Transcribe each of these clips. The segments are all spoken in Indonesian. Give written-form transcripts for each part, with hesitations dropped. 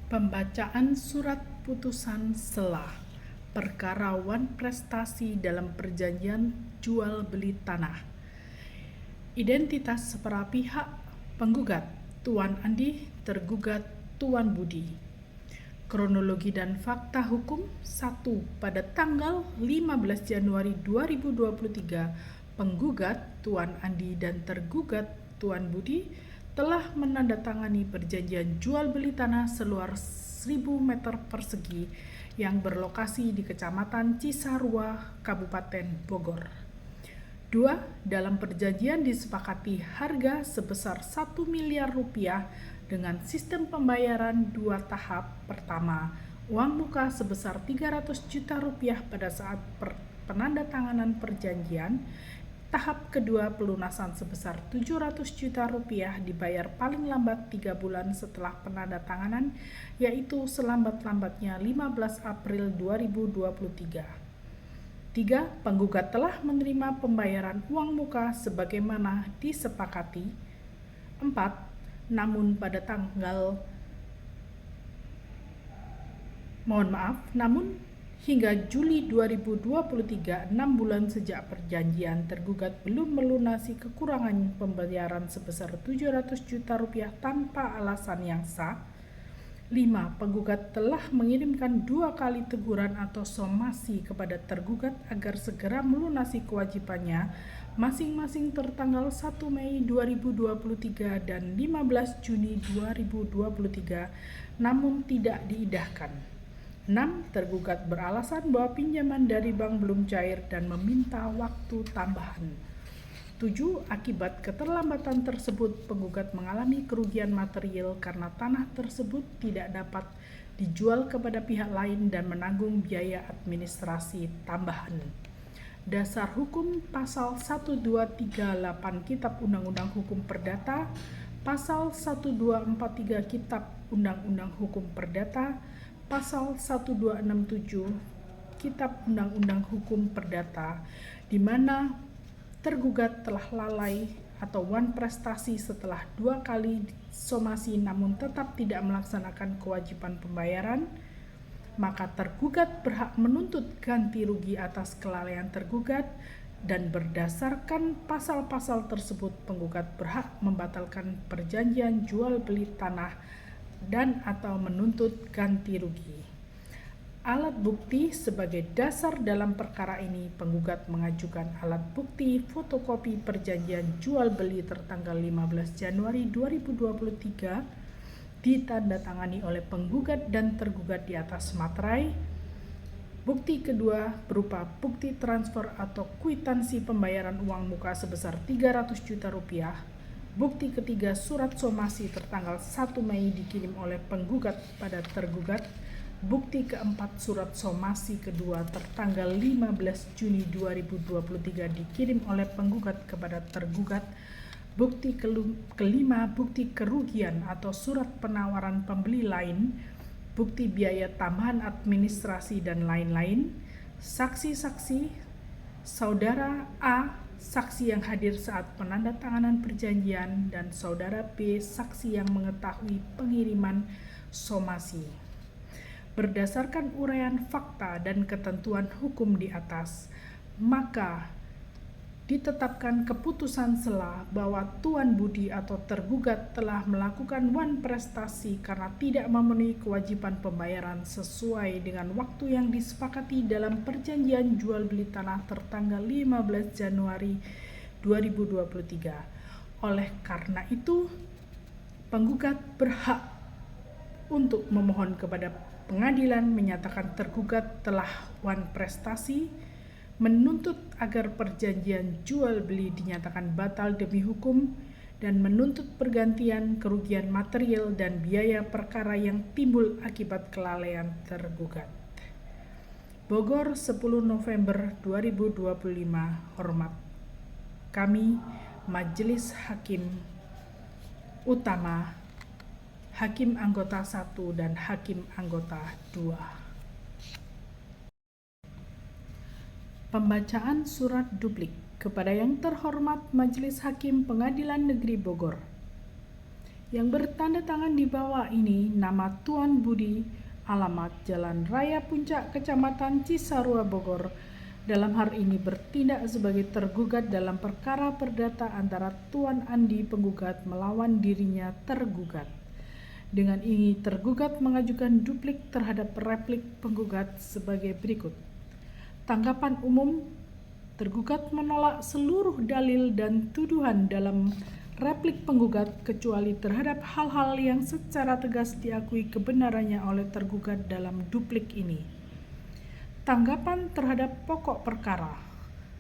Pembacaan surat putusan sela perkara wan prestasi dalam perjanjian jual beli tanah. Identitas para pihak: penggugat Tuan Andi, tergugat Tuan Budi. Kronologi dan fakta hukum. 1. Pada tanggal 15 Januari 2023, penggugat Tuan Andi dan tergugat Tuan Budi telah menandatangani perjanjian jual beli tanah seluas 1.000 meter persegi yang berlokasi di Kecamatan Cisarua, Kabupaten Bogor. 2. Dalam perjanjian disepakati harga sebesar 1 miliar rupiah dengan sistem pembayaran 2 tahap. Pertama, uang muka sebesar 300 juta rupiah pada saat penandatanganan perjanjian. Tahap kedua, pelunasan sebesar 700 juta rupiah dibayar paling lambat 3 bulan setelah penandatanganan, yaitu selambat-lambatnya 15 April 2023. 3. Penggugat telah menerima pembayaran uang muka sebagaimana disepakati. 4. Namun hingga Juli 2023, 6 bulan sejak perjanjian, tergugat belum melunasi kekurangan pembayaran sebesar 700 juta rupiah tanpa alasan yang sah. 5. Penggugat telah mengirimkan 2 kali teguran atau somasi kepada tergugat agar segera melunasi kewajibannya masing-masing tertanggal 1 Mei 2023 dan 15 Juni 2023, namun tidak diindahkan. 6. Tergugat beralasan bahwa pinjaman dari bank belum cair dan meminta waktu tambahan. 7. Akibat keterlambatan tersebut, penggugat mengalami kerugian material karena tanah tersebut tidak dapat dijual kepada pihak lain dan menanggung biaya administrasi tambahan. Dasar hukum Pasal 1238 Kitab Undang-Undang Hukum Perdata, Pasal 1243 Kitab Undang-Undang Hukum Perdata, Pasal 1267 Kitab Undang-Undang Hukum Perdata, di mana tergugat telah lalai atau wan prestasi setelah 2 kali somasi namun tetap tidak melaksanakan kewajiban pembayaran, maka tergugat berhak menuntut ganti rugi atas kelalaian tergugat, dan berdasarkan pasal-pasal tersebut penggugat berhak membatalkan perjanjian jual beli tanah dan atau menuntut ganti rugi. Alat bukti sebagai dasar dalam perkara ini, penggugat mengajukan alat bukti fotokopi perjanjian jual beli tertanggal 15 Januari 2023 ditandatangani oleh penggugat dan tergugat di atas materai. Bukti kedua berupa bukti transfer atau kwitansi pembayaran uang muka sebesar 300 juta rupiah. Bukti ketiga, surat somasi tertanggal 1 Mei dikirim oleh penggugat pada tergugat. Bukti keempat, surat somasi kedua tertanggal 15 Juni 2023 dikirim oleh penggugat kepada tergugat. Bukti kelima, bukti kerugian atau surat penawaran pembeli lain, bukti biaya tambahan administrasi dan lain-lain. Saksi-saksi: Saudara A, saksi yang hadir saat penandatanganan perjanjian, dan Saudara B, saksi yang mengetahui pengiriman somasi. Berdasarkan uraian fakta dan ketentuan hukum di atas, maka ditetapkan keputusan sela bahwa Tuan Budi atau tergugat telah melakukan wan prestasi karena tidak memenuhi kewajiban pembayaran sesuai dengan waktu yang disepakati dalam perjanjian jual beli tanah tertanggal 15 Januari 2023. Oleh karena itu, penggugat berhak untuk memohon kepada pengadilan menyatakan tergugat telah wan prestasi, menuntut agar perjanjian jual beli dinyatakan batal demi hukum, dan menuntut pergantian kerugian material dan biaya perkara yang timbul akibat kelalaian tergugat. Bogor, 10 November 2025. Hormat kami, Majelis Hakim Utama, Hakim Anggota 1 dan Hakim Anggota 2. Pembacaan surat duplik kepada Yang Terhormat Majelis Hakim Pengadilan Negeri Bogor. Yang bertanda tangan di bawah ini nama Tuan Budi, alamat Jalan Raya Puncak, Kecamatan Cisarua, Bogor. Dalam hal ini bertindak sebagai tergugat dalam perkara perdata antara Tuan Andi penggugat melawan dirinya tergugat. Dengan ini tergugat mengajukan duplik terhadap replik penggugat sebagai berikut. Tanggapan umum, tergugat menolak seluruh dalil dan tuduhan dalam replik penggugat kecuali terhadap hal-hal yang secara tegas diakui kebenarannya oleh tergugat dalam duplik ini. Tanggapan terhadap pokok perkara.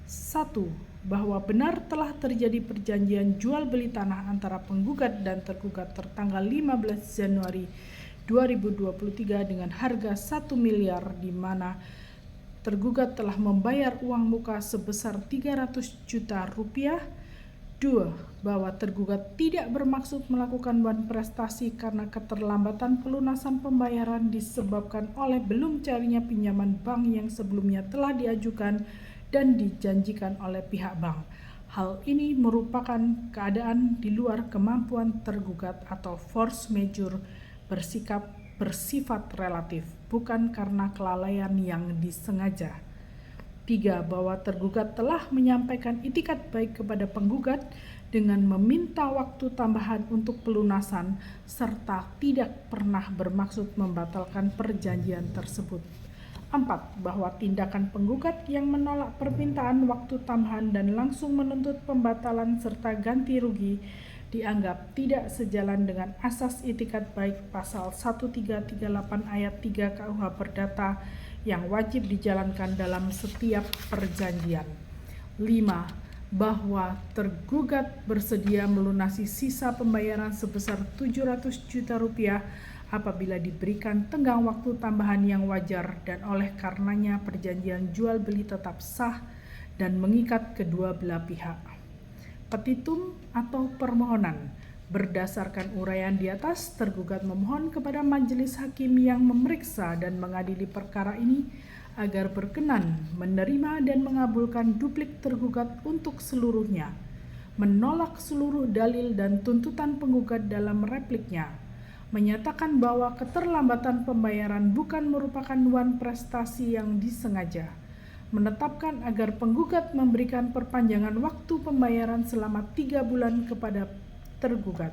1. Bahwa benar telah terjadi perjanjian jual beli tanah antara penggugat dan tergugat tertanggal 15 Januari 2023 dengan harga 1 miliar di mana tergugat telah membayar uang muka sebesar 300 juta rupiah. 2. Bahwa tergugat tidak bermaksud melakukan wan prestasi karena keterlambatan pelunasan pembayaran disebabkan oleh belum cairnya pinjaman bank yang sebelumnya telah diajukan dan dijanjikan oleh pihak bank. Hal ini merupakan keadaan di luar kemampuan tergugat atau force majeure bersifat relatif, bukan karena kelalaian yang disengaja. 3. Bahwa tergugat telah menyampaikan itikat baik kepada penggugat dengan meminta waktu tambahan untuk pelunasan serta tidak pernah bermaksud membatalkan perjanjian tersebut. 4. Bahwa tindakan penggugat yang menolak permintaan waktu tambahan dan langsung menuntut pembatalan serta ganti rugi dianggap tidak sejalan dengan asas itikat baik pasal 1338 ayat 3 KUH Perdata yang wajib dijalankan dalam setiap perjanjian. 5. Bahwa tergugat bersedia melunasi sisa pembayaran sebesar 700 juta rupiah apabila diberikan tenggang waktu tambahan yang wajar dan oleh karenanya perjanjian jual beli tetap sah dan mengikat kedua belah pihak. Petitum atau permohonan. Berdasarkan uraian di atas, tergugat memohon kepada majelis hakim yang memeriksa dan mengadili perkara ini agar berkenan menerima dan mengabulkan duplik tergugat untuk seluruhnya, menolak seluruh dalil dan tuntutan penggugat dalam repliknya, menyatakan bahwa keterlambatan pembayaran bukan merupakan wan prestasi yang disengaja, menetapkan agar penggugat memberikan perpanjangan waktu pembayaran selama 3 bulan kepada tergugat,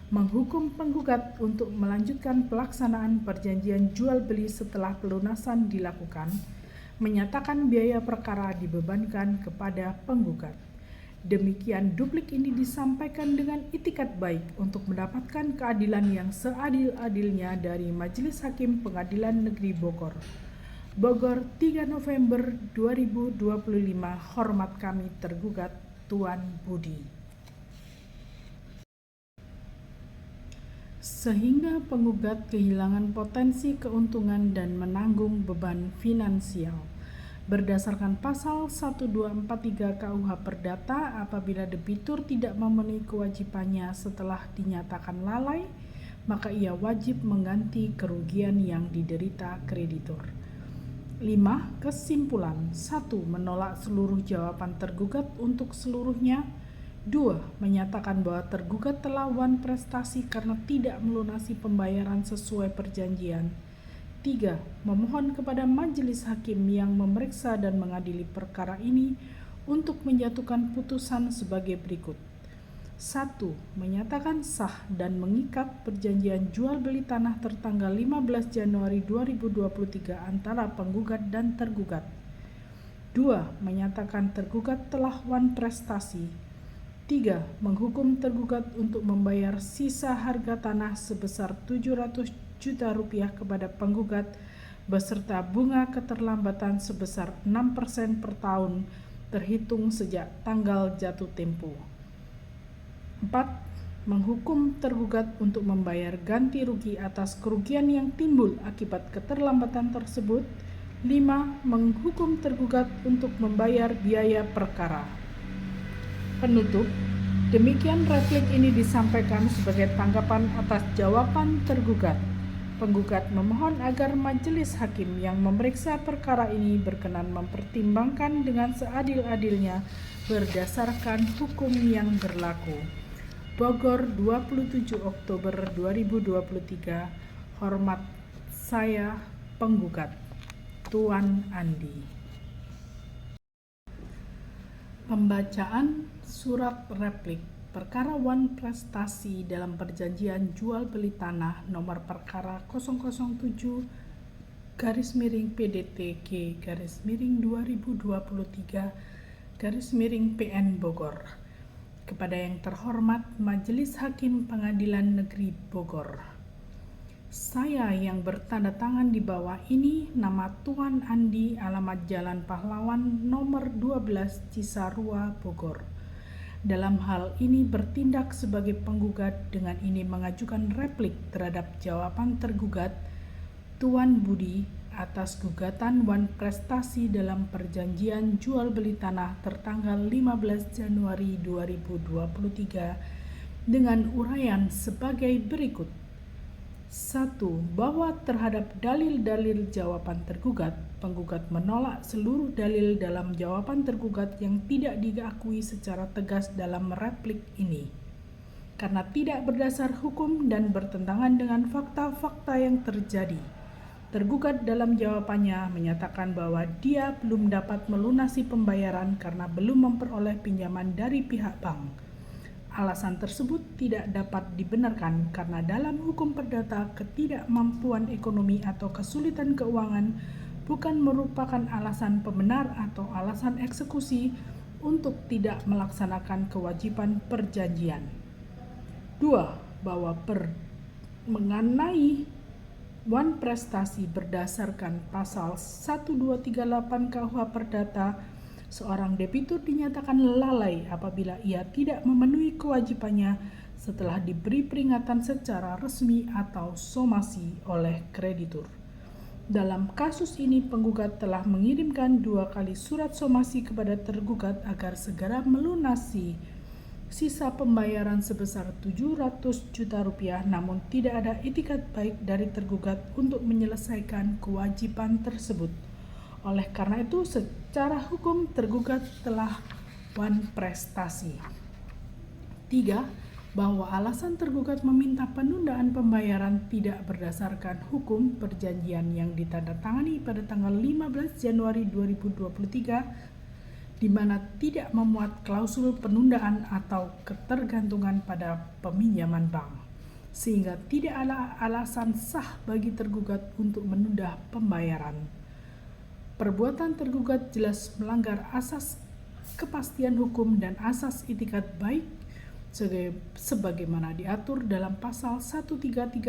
menghukum penggugat untuk melanjutkan pelaksanaan perjanjian jual beli setelah pelunasan dilakukan, menyatakan biaya perkara dibebankan kepada penggugat. Demikian duplik ini disampaikan dengan itikat baik untuk mendapatkan keadilan yang seadil-adilnya dari Majelis Hakim Pengadilan Negeri Bogor. Bogor, 3 November 2025. Hormat kami tergugat, Tuan Budi. Sehingga penggugat kehilangan potensi keuntungan dan menanggung beban finansial. Berdasarkan pasal 1243 KUH Perdata, apabila debitur tidak memenuhi kewajibannya setelah dinyatakan lalai, maka ia wajib mengganti kerugian yang diderita kreditur. 5. Kesimpulan. 1. Menolak seluruh jawaban tergugat untuk seluruhnya. 2. Menyatakan bahwa tergugat telah wan prestasi karena tidak melunasi pembayaran sesuai perjanjian. 3. Memohon kepada majelis hakim yang memeriksa dan mengadili perkara ini untuk menjatuhkan putusan sebagai berikut. 1. Menyatakan sah dan mengikat perjanjian jual beli tanah tertanggal 15 Januari 2023 antara penggugat dan tergugat. 2. Menyatakan tergugat telah wan prestasi. 3. Menghukum tergugat untuk membayar sisa harga tanah sebesar 700 juta rupiah kepada penggugat beserta bunga keterlambatan sebesar 6% per tahun terhitung sejak tanggal jatuh tempo. 4. Menghukum tergugat untuk membayar ganti rugi atas kerugian yang timbul akibat keterlambatan tersebut. 5. Menghukum tergugat untuk membayar biaya perkara. Penutup. Demikian replik ini disampaikan sebagai tanggapan atas jawaban tergugat. Penggugat memohon agar majelis hakim yang memeriksa perkara ini berkenan mempertimbangkan dengan seadil-adilnya berdasarkan hukum yang berlaku. Bogor 27 Oktober 2023. Hormat saya penggugat, Tuan Andi. Pembacaan surat replik perkara Wan Prestasi dalam perjanjian jual beli tanah nomor perkara 007-GMIRING-PDT-G-2023-PN Bogor. Kepada yang terhormat Majelis Hakim Pengadilan Negeri Bogor, saya yang bertanda tangan di bawah ini nama Tuan Andi, alamat Jalan Pahlawan nomor 12 Cisarua, Bogor. Dalam hal ini bertindak sebagai penggugat dengan ini mengajukan replik terhadap jawaban tergugat Tuan Budi atas gugatan Wan Prestasi dalam perjanjian jual beli tanah tertanggal 15 Januari 2023 dengan uraian sebagai berikut. 1. Bahwa terhadap dalil-dalil jawaban tergugat, penggugat menolak seluruh dalil dalam jawaban tergugat yang tidak diakui secara tegas dalam replik ini, karena tidak berdasar hukum dan bertentangan dengan fakta-fakta yang terjadi. Tergugat dalam jawabannya menyatakan bahwa dia belum dapat melunasi pembayaran karena belum memperoleh pinjaman dari pihak bank. Alasan tersebut tidak dapat dibenarkan karena dalam hukum perdata ketidakmampuan ekonomi atau kesulitan keuangan bukan merupakan alasan pembenar atau alasan eksekusi untuk tidak melaksanakan kewajiban perjanjian. 2. Bahwa mengenai Wan Prestasi berdasarkan pasal 1238 KUH Perdata, seorang debitur dinyatakan lalai apabila ia tidak memenuhi kewajibannya setelah diberi peringatan secara resmi atau somasi oleh kreditur. Dalam kasus ini penggugat telah mengirimkan 2 kali surat somasi kepada tergugat agar segera melunasi sisa pembayaran sebesar 700 juta rupiah, namun tidak ada itikat baik dari tergugat untuk menyelesaikan kewajiban tersebut. Oleh karena itu, secara hukum tergugat telah Wan Prestasi. 3. Bahwa alasan tergugat meminta penundaan pembayaran tidak berdasarkan hukum perjanjian yang ditandatangani pada tanggal 15 Januari 2023 di mana tidak memuat klausul penundaan atau ketergantungan pada peminjaman bank, sehingga tidak ada alasan sah bagi tergugat untuk menunda pembayaran. Perbuatan tergugat jelas melanggar asas kepastian hukum dan asas itikat baik sebagaimana diatur dalam pasal 1338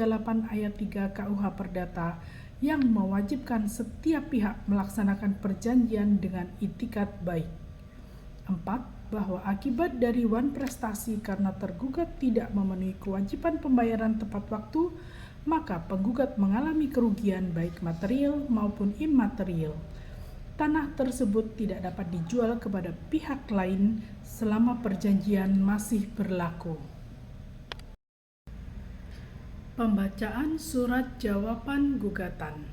ayat 3 KUH Perdata yang mewajibkan setiap pihak melaksanakan perjanjian dengan itikat baik. 4. Bahwa akibat dari Wan Prestasi karena tergugat tidak memenuhi kewajiban pembayaran tepat waktu, maka penggugat mengalami kerugian baik material maupun imaterial. Tanah tersebut tidak dapat dijual kepada pihak lain selama perjanjian masih berlaku. Pembacaan surat jawaban gugatan.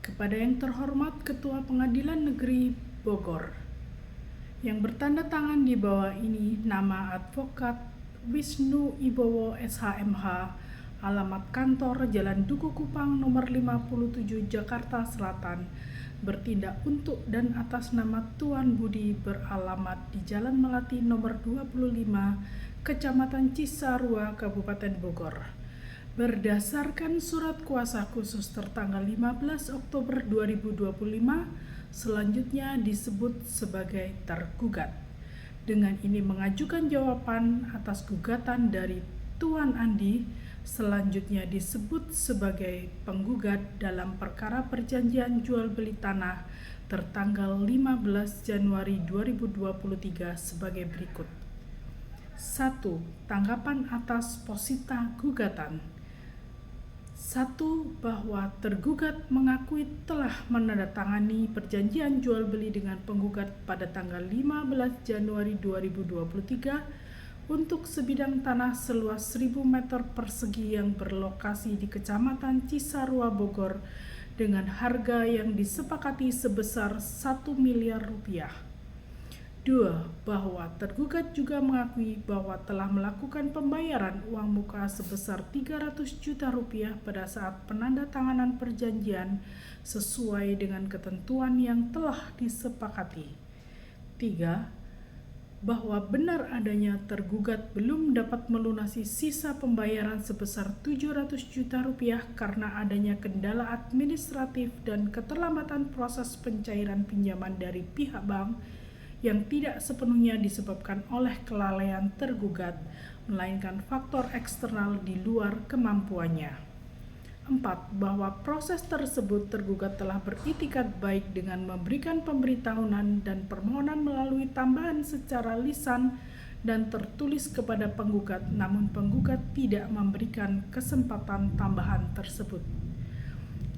Kepada yang terhormat Ketua Pengadilan Negeri Bogor, yang bertanda tangan di bawah ini nama Advokat Wisnu Ibowo SHMH, alamat kantor Jalan Duku Kupang nomor 57 Jakarta Selatan, bertindak untuk dan atas nama Tuan Budi beralamat di Jalan Melati nomor 25 Kecamatan Cisarua, Kabupaten Bogor. Berdasarkan surat kuasa khusus tertanggal 15 Oktober 2025, selanjutnya disebut sebagai tergugat. Dengan ini mengajukan jawaban atas gugatan dari Tuan Andi, selanjutnya disebut sebagai penggugat dalam perkara perjanjian jual beli tanah tertanggal 15 Januari 2023 sebagai berikut. 1. Tanggapan atas posita gugatan. 1. Bahwa tergugat mengakui telah menandatangani perjanjian jual beli dengan penggugat pada tanggal 15 Januari 2023 untuk sebidang tanah seluas 1000 meter persegi yang berlokasi di Kecamatan Cisarua, Bogor dengan harga yang disepakati sebesar 1 miliar rupiah. 2. Bahwa tergugat juga mengakui bahwa telah melakukan pembayaran uang muka sebesar 300 juta rupiah pada saat penandatanganan perjanjian sesuai dengan ketentuan yang telah disepakati. 3. Bahwa benar adanya tergugat belum dapat melunasi sisa pembayaran sebesar 700 juta rupiah karena adanya kendala administratif dan keterlambatan proses pencairan pinjaman dari pihak bank yang tidak sepenuhnya disebabkan oleh kelalaian tergugat, melainkan faktor eksternal di luar kemampuannya. 4. Bahwa proses tersebut tergugat telah beritikat baik dengan memberikan pemberitahuan dan permohonan melalui tambahan secara lisan dan tertulis kepada penggugat, namun penggugat tidak memberikan kesempatan tambahan tersebut.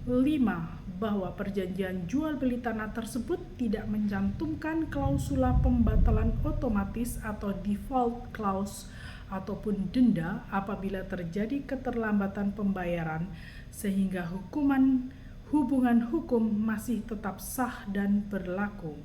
5. Bahwa perjanjian jual beli tanah tersebut tidak mencantumkan klausula pembatalan otomatis atau default clause ataupun denda apabila terjadi keterlambatan pembayaran, sehingga hubungan hukum masih tetap sah dan berlaku.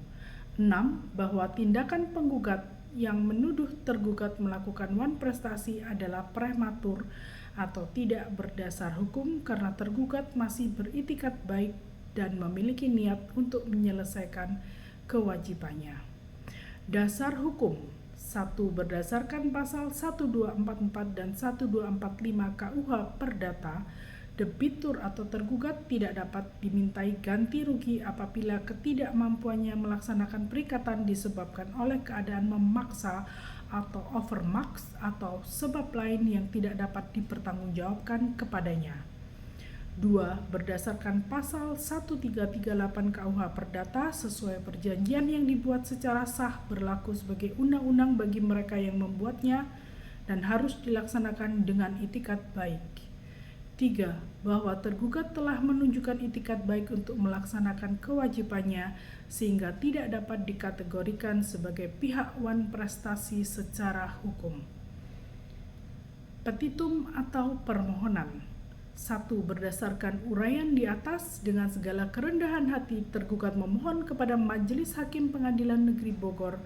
6. Bahwa tindakan penggugat yang menuduh tergugat melakukan wan prestasi adalah prematur atau tidak berdasar hukum karena tergugat masih beritikat baik dan memiliki niat untuk menyelesaikan kewajibannya. Dasar hukum 1. Berdasarkan pasal 1244 dan 1245 KUH Perdata, debitur atau tergugat tidak dapat dimintai ganti rugi apabila ketidakmampuannya melaksanakan perikatan disebabkan oleh keadaan memaksa atau overmax atau sebab lain yang tidak dapat dipertanggungjawabkan kepadanya. 2. Berdasarkan pasal 1338 KUH Perdata, sesuai perjanjian yang dibuat secara sah berlaku sebagai undang-undang bagi mereka yang membuatnya dan harus dilaksanakan dengan itikat baik. 3. Bahwa tergugat telah menunjukkan itikat baik untuk melaksanakan kewajibannya sehingga tidak dapat dikategorikan sebagai pihak wan prestasi secara hukum. Petitum atau permohonan. 1. Berdasarkan uraian di atas, dengan segala kerendahan hati tergugat memohon kepada Majelis Hakim Pengadilan Negeri Bogor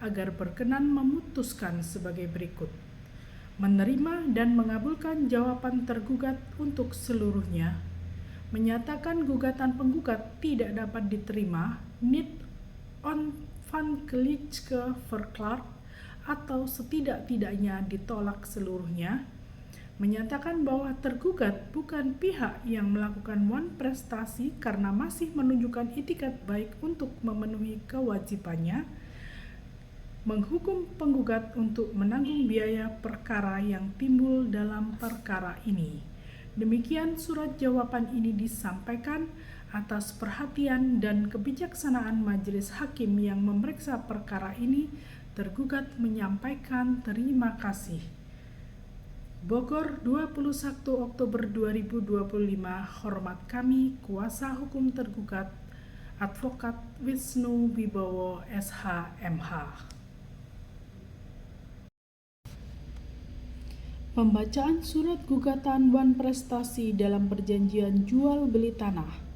agar berkenan memutuskan sebagai berikut: menerima dan mengabulkan jawaban tergugat untuk seluruhnya, menyatakan gugatan penggugat tidak dapat diterima niet onafhankelijke verklaard atau setidak-tidaknya ditolak seluruhnya, menyatakan bahwa tergugat bukan pihak yang melakukan wan prestasi karena masih menunjukkan itikat baik untuk memenuhi kewajibannya, menghukum penggugat untuk menanggung biaya perkara yang timbul dalam perkara ini. Demikian surat jawaban ini disampaikan atas perhatian dan kebijaksanaan Majelis Hakim yang memeriksa perkara ini. Tergugat menyampaikan terima kasih. Bogor, 21 Oktober 2025. Hormat kami, kuasa hukum tergugat, Advokat Wisnu Wibowo, SH.MH. Pembacaan surat gugatan wan prestasi dalam perjanjian jual beli tanah.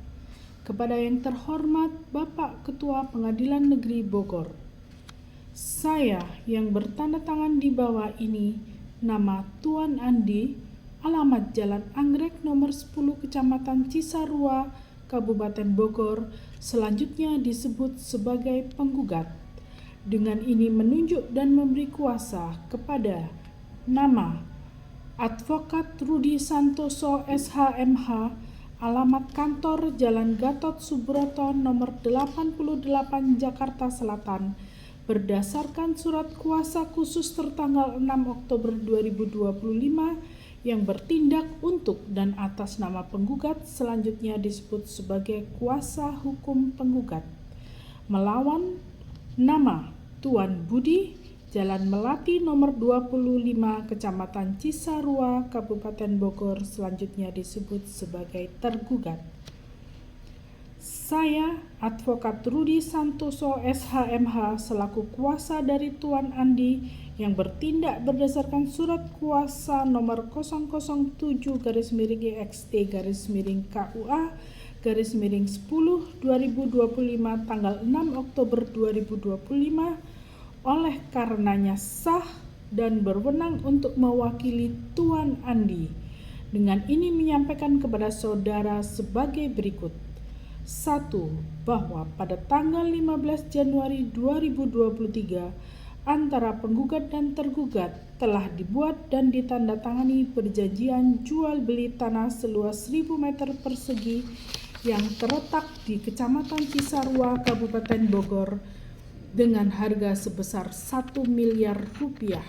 Kepada yang terhormat Bapak Ketua Pengadilan Negeri Bogor, saya yang bertanda tangan di bawah ini, nama Tuan Andi, alamat Jalan Anggrek nomor 10 Kecamatan Cisarua, Kabupaten Bogor, selanjutnya disebut sebagai penggugat. Dengan ini menunjuk dan memberi kuasa kepada nama Advokat Rudi Santoso SH.MH, alamat kantor Jalan Gatot Subroto nomor 88 Jakarta Selatan, berdasarkan surat kuasa khusus tertanggal 6 Oktober 2025 yang bertindak untuk dan atas nama penggugat, selanjutnya disebut sebagai kuasa hukum penggugat, melawan nama Tuan Budi, Jalan Melati nomor 25 Kecamatan Cisarua, Kabupaten Bogor, selanjutnya disebut sebagai tergugat. Saya, Advokat Rudi Santoso SH.MH, selaku kuasa dari Tuan Andi yang bertindak berdasarkan surat kuasa nomor 007-EXT-KUA-10/2025 tanggal 6 Oktober 2025 oleh karenanya sah dan berwenang untuk mewakili Tuan Andi. Dengan ini menyampaikan kepada saudara sebagai berikut. 1. Bahwa pada tanggal 15 Januari 2023 antara penggugat dan tergugat telah dibuat dan ditandatangani perjanjian jual beli tanah seluas 1000 meter persegi yang terletak di Kecamatan Cisarua, Kabupaten Bogor dengan harga sebesar 1 miliar rupiah.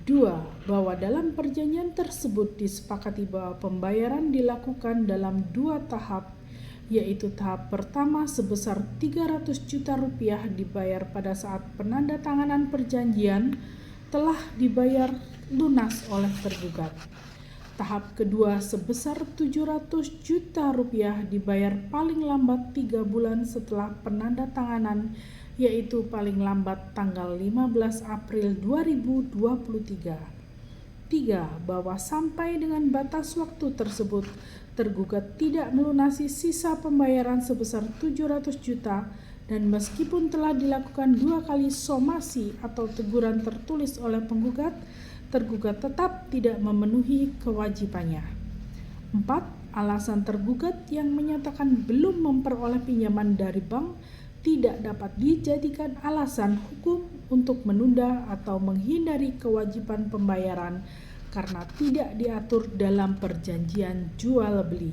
2. Bahwa dalam perjanjian tersebut disepakati bahwa pembayaran dilakukan dalam 2 tahap, yaitu tahap pertama sebesar 300 juta rupiah dibayar pada saat penandatanganan perjanjian telah dibayar lunas oleh tergugat. Tahap kedua sebesar 700 juta rupiah dibayar paling lambat 3 bulan setelah penandatanganan, yaitu paling lambat tanggal 15 April 2023. 3. Bahwa sampai dengan batas waktu tersebut, tergugat tidak melunasi sisa pembayaran sebesar 700 juta dan meskipun telah dilakukan 2 kali somasi atau teguran tertulis oleh penggugat, tergugat tetap tidak memenuhi kewajibannya. 4. Alasan tergugat yang menyatakan belum memperoleh pinjaman dari bank tidak dapat dijadikan alasan hukum untuk menunda atau menghindari kewajiban pembayaran karena tidak diatur dalam perjanjian jual beli.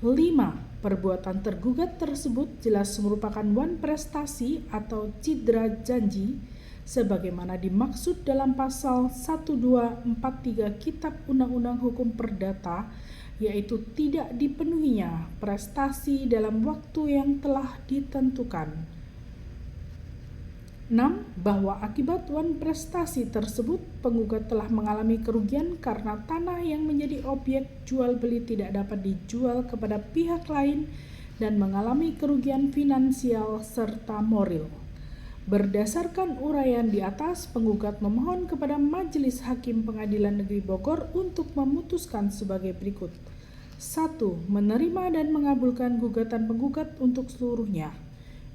5. Perbuatan tergugat tersebut jelas merupakan wan prestasi atau cidra janji sebagaimana dimaksud dalam pasal 1243 Kitab Undang-Undang Hukum Perdata, yaitu tidak dipenuhinya prestasi dalam waktu yang telah ditentukan. 6. Bahwa akibat wan prestasi tersebut, penggugat telah mengalami kerugian karena tanah yang menjadi objek jual beli tidak dapat dijual kepada pihak lain dan mengalami kerugian finansial serta moral. Berdasarkan uraian di atas, penggugat memohon kepada Majelis Hakim Pengadilan Negeri Bogor untuk memutuskan sebagai berikut. 1. Menerima dan mengabulkan gugatan penggugat untuk seluruhnya.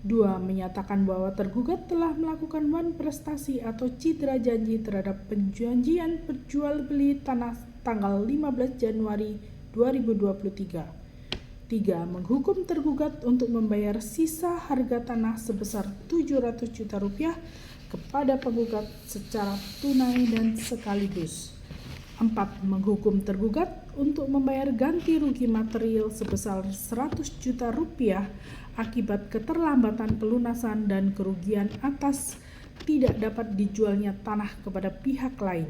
2. Menyatakan bahwa tergugat telah melakukan wan prestasi atau cidra janji terhadap perjanjian jual beli tanah tanggal 15 Januari 2023. 3. Menghukum tergugat untuk membayar sisa harga tanah sebesar 700 juta rupiah kepada penggugat secara tunai dan sekaligus. 4. Menghukum tergugat untuk membayar ganti rugi material sebesar 100 juta rupiah akibat keterlambatan pelunasan dan kerugian atas tidak dapat dijualnya tanah kepada pihak lain.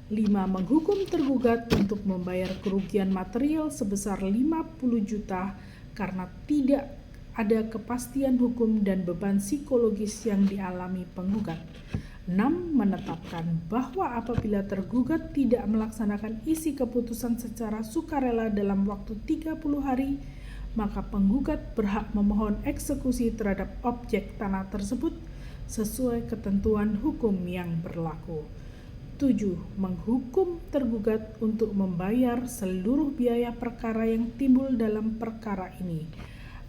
5. Menghukum tergugat untuk membayar kerugian material sebesar 50 juta karena tidak ada kepastian hukum dan beban psikologis yang dialami penggugat. 6. Menetapkan bahwa apabila tergugat tidak melaksanakan isi keputusan secara sukarela dalam waktu 30 hari, maka penggugat berhak memohon eksekusi terhadap objek tanah tersebut sesuai ketentuan hukum yang berlaku. 7. Menghukum tergugat untuk membayar seluruh biaya perkara yang timbul dalam perkara ini.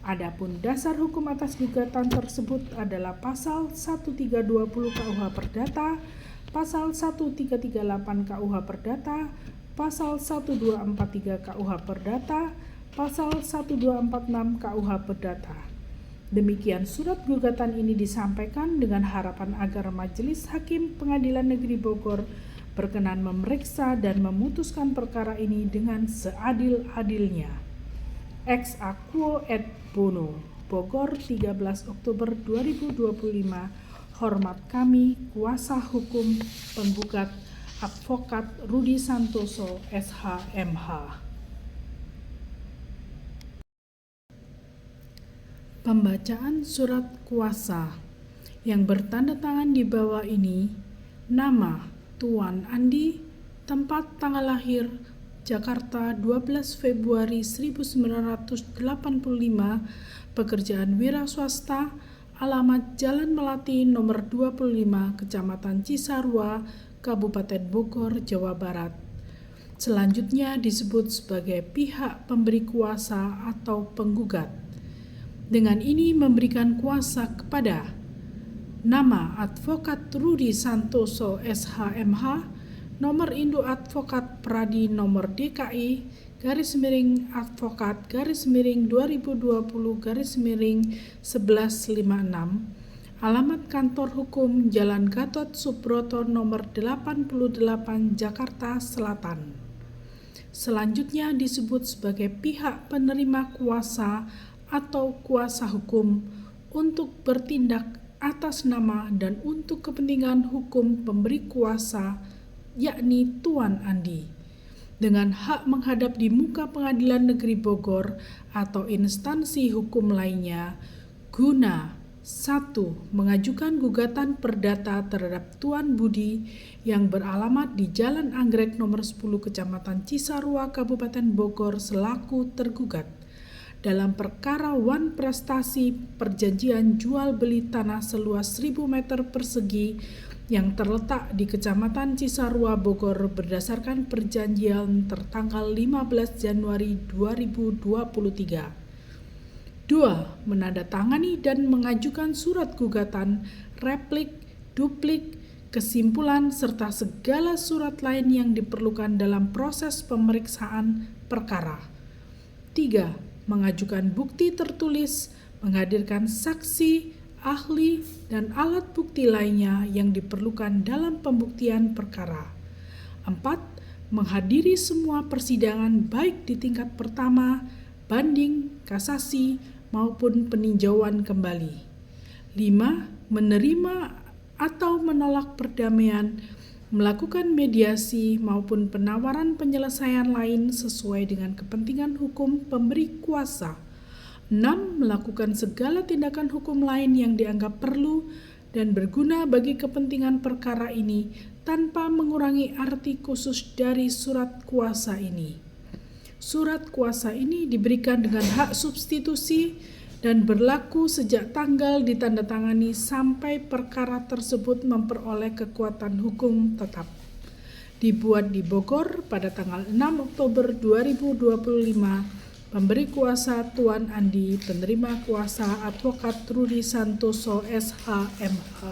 Adapun dasar hukum atas gugatan tersebut adalah pasal 1320 KUH Perdata, pasal 1338 KUH Perdata, pasal 1243 KUH Perdata, pasal 1246 KUH Perdata. Demikian surat gugatan ini disampaikan dengan harapan agar Majelis Hakim Pengadilan Negeri Bogor berkenan memeriksa dan memutuskan perkara ini dengan seadil-adilnya. Ex aequo et bono, Bogor 13 Oktober 2025. Hormat kami, kuasa hukum penggugat Advokat Rudi Santoso, SH.MH. Pembacaan surat kuasa yang bertanda tangan di bawah ini. Nama Tuan Andi, tempat tanggal lahir Jakarta 12 Februari 1985, pekerjaan wira swasta, alamat Jalan Melati nomor 25, Kecamatan Cisarua, Kabupaten Bogor, Jawa Barat. Selanjutnya disebut sebagai pihak pemberi kuasa atau penggugat. Dengan ini memberikan kuasa kepada Nama Advokat Rudi Santoso SHMH, nomor induk advokat Pradi nomor DKI /advokat /2020 /1156, alamat kantor hukum Jalan Gatot Subroto nomor 88 Jakarta Selatan. Selanjutnya disebut sebagai pihak penerima kuasa atau kuasa hukum untuk bertindak atas nama dan untuk kepentingan hukum pemberi kuasa, yakni Tuan Andi, dengan hak menghadap di muka Pengadilan Negeri Bogor atau instansi hukum lainnya guna 1. Mengajukan gugatan perdata terhadap Tuan Budi yang beralamat di Jalan Anggrek nomor 10 Kecamatan Cisarua Kabupaten Bogor selaku tergugat dalam perkara wan prestasi perjanjian jual beli tanah seluas 1000 meter persegi yang terletak di Kecamatan Cisarua Bogor berdasarkan perjanjian tertanggal 15 Januari 2023. 2. Menandatangani dan mengajukan surat gugatan, replik, duplik, kesimpulan, serta segala surat lain yang diperlukan dalam proses pemeriksaan perkara. 3. Mengajukan bukti tertulis, menghadirkan saksi, ahli, dan alat bukti lainnya yang diperlukan dalam pembuktian perkara. 4. Menghadiri semua persidangan baik di tingkat pertama, banding, kasasi, maupun peninjauan kembali. 5. Menerima atau menolak perdamaian, melakukan mediasi maupun penawaran penyelesaian lain sesuai dengan kepentingan hukum pemberi kuasa. 6. Melakukan segala tindakan hukum lain yang dianggap perlu dan berguna bagi kepentingan perkara ini tanpa mengurangi arti khusus dari surat kuasa ini. Surat kuasa ini diberikan dengan hak substitusi dan berlaku sejak tanggal ditandatangani sampai perkara tersebut memperoleh kekuatan hukum tetap. Dibuat di Bogor pada tanggal 6 Oktober 2025, pemberi kuasa Tuan Andi, penerima kuasa Advokat Rudi Santoso SHMH.